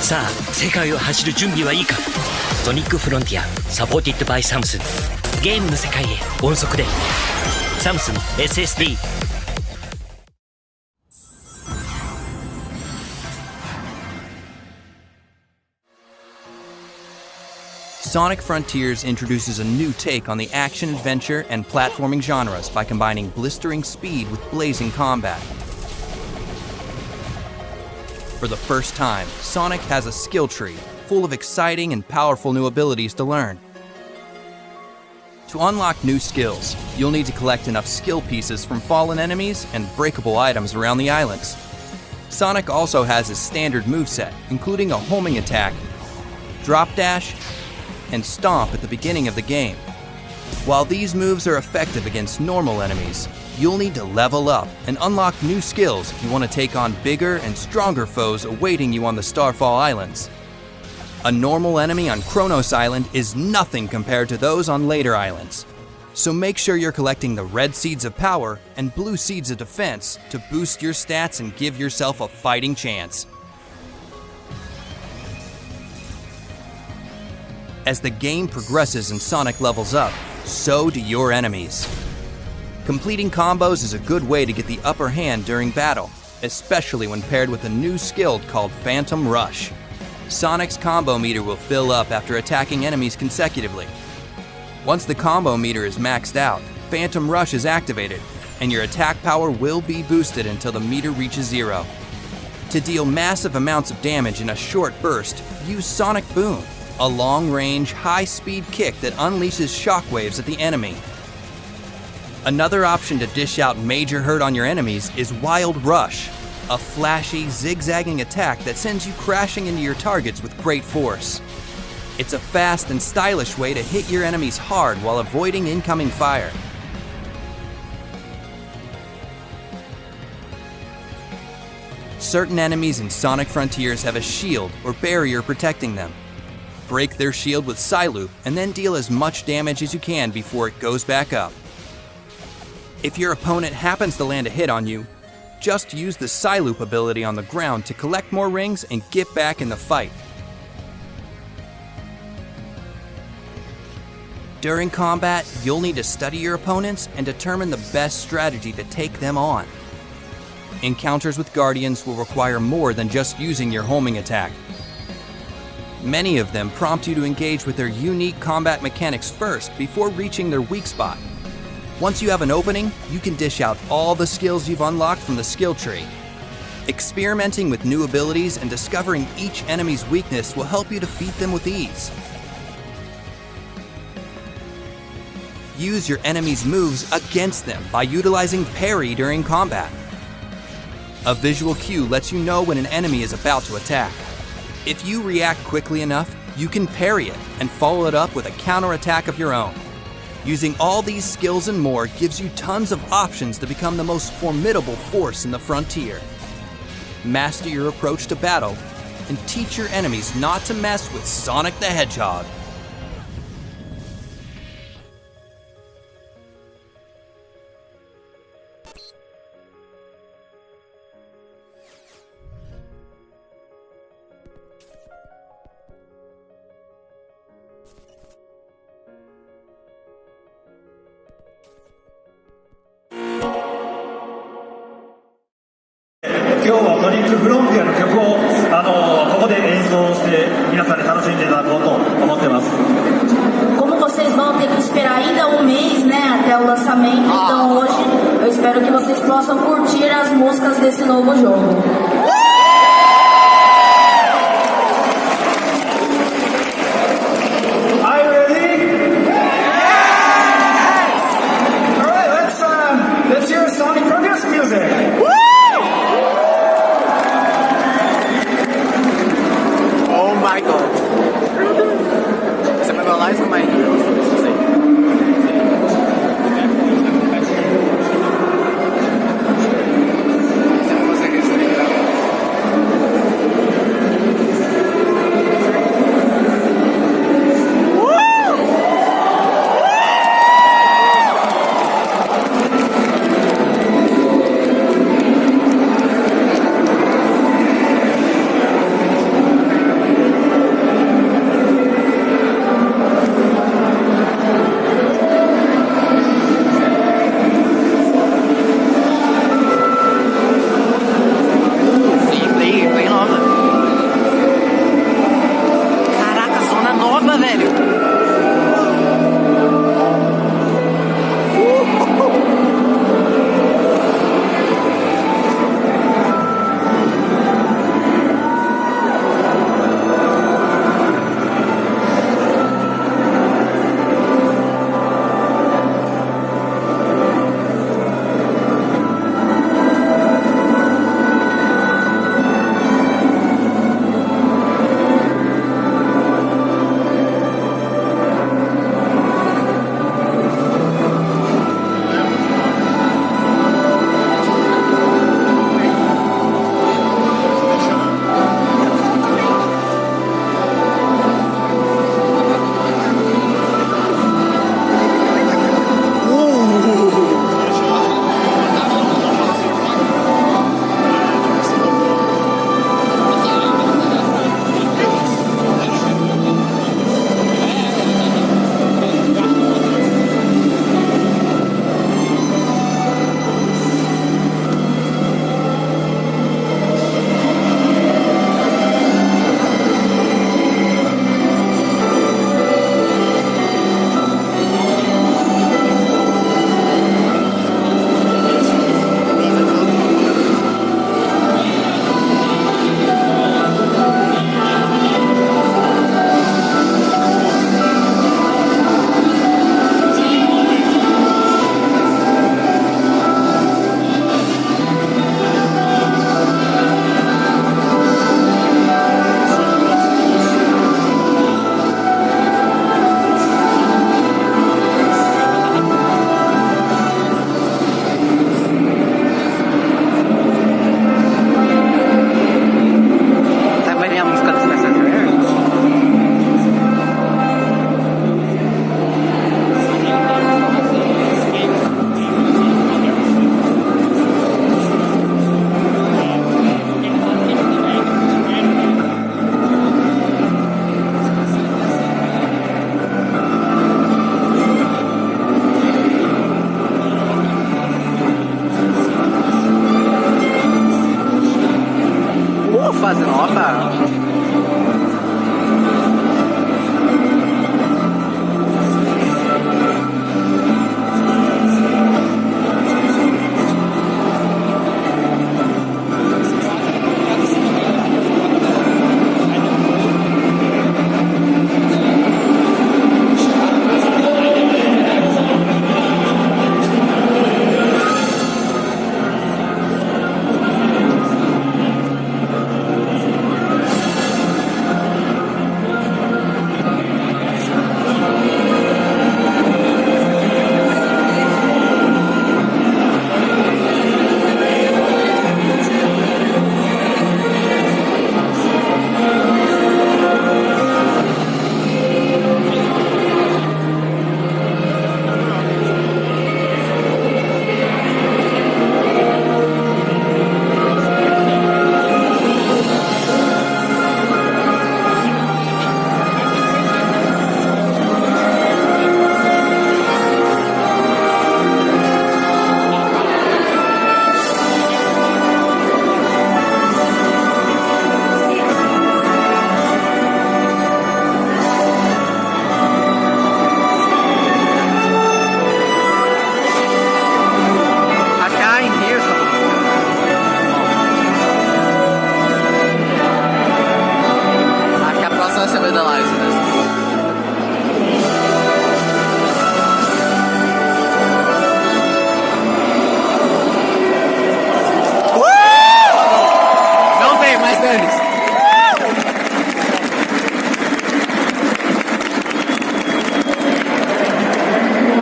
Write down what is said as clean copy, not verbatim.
さあ世界を走る準備はいいか。ソニックフロンティアサポーティッドバイサムスン。ゲームの世界へ音速で。サムスン SSD。Sonic Frontiers introduces a new take on the action-adventure and platforming genres by combining blistering speed with blazing combat. For the first time, Sonic has a skill tree full of exciting and powerful new abilities to learn. To unlock new skills, you'll need to collect enough skill pieces from fallen enemies and breakable items around the islands. Sonic also has his standard moveset, including a homing attack, drop dash, and stomp at the beginning of the game. While these moves are effective against normal enemies, you'll need to level up and unlock new skills if you want to take on bigger and stronger foes awaiting you on the Starfall Islands. A normal enemy on Kronos Island is nothing compared to those on later islands. So make sure you're collecting the red seeds of power and blue seeds of defense to boost your stats and give yourself a fighting chance. As the game progresses and Sonic levels up, so do your enemies. Completing combos is a good way to get the upper hand during battle, especially when paired with a new skill called Phantom Rush. Sonic's combo meter will fill up after attacking enemies consecutively. Once the combo meter is maxed out, Phantom Rush is activated, and your attack power will be boosted until the meter reaches 0. To deal massive amounts of damage in a short burst, use Sonic Boom, a long-range, high-speed kick that unleashes shockwaves at the enemy. Another option to dish out major hurt on your enemies is Wild Rush, a flashy, zigzagging attack that sends you crashing into your targets with great force. It's a fast and stylish way to hit your enemies hard while avoiding incoming fire. Certain enemies in Sonic Frontiers have a shield or barrier protecting them. Break their shield with Psyloop and then deal as much damage as you can before it goes back up. If your opponent happens to land a hit on you, just use the Psyloop ability on the ground to collect more rings and get back in the fight. During combat, you'll need to study your opponents and determine the best strategy to take them on. Encounters with Guardians will require more than just using your homing attack. Many of them prompt you to engage with their unique combat mechanics first before reaching their weak spot. Once you have an opening, you can dish out all the skills you've unlocked from the skill tree. Experimenting with new abilities and discovering each enemy's weakness will help you defeat them with ease. Use your enemy's moves against them by utilizing parry during combat. A visual cue lets you know when an enemy is about to attack. If you react quickly enough, you can parry it and follow it up with a counterattack of your own. Using all these skills and more gives you tons of options to become the most formidable force in the frontier. Master your approach to battle and teach your enemies not to mess with Sonic the Hedgehog. Como vocês vão ter que esperar ainda um mês, né, até o lançamento, então hoje eu espero que vocês possam curtir as músicas desse novo jogo. Are you ready? All right, let's hear Sonic Frontiers music. Oh my god. Você vai falar isso com mais você fazendo, ó, cara.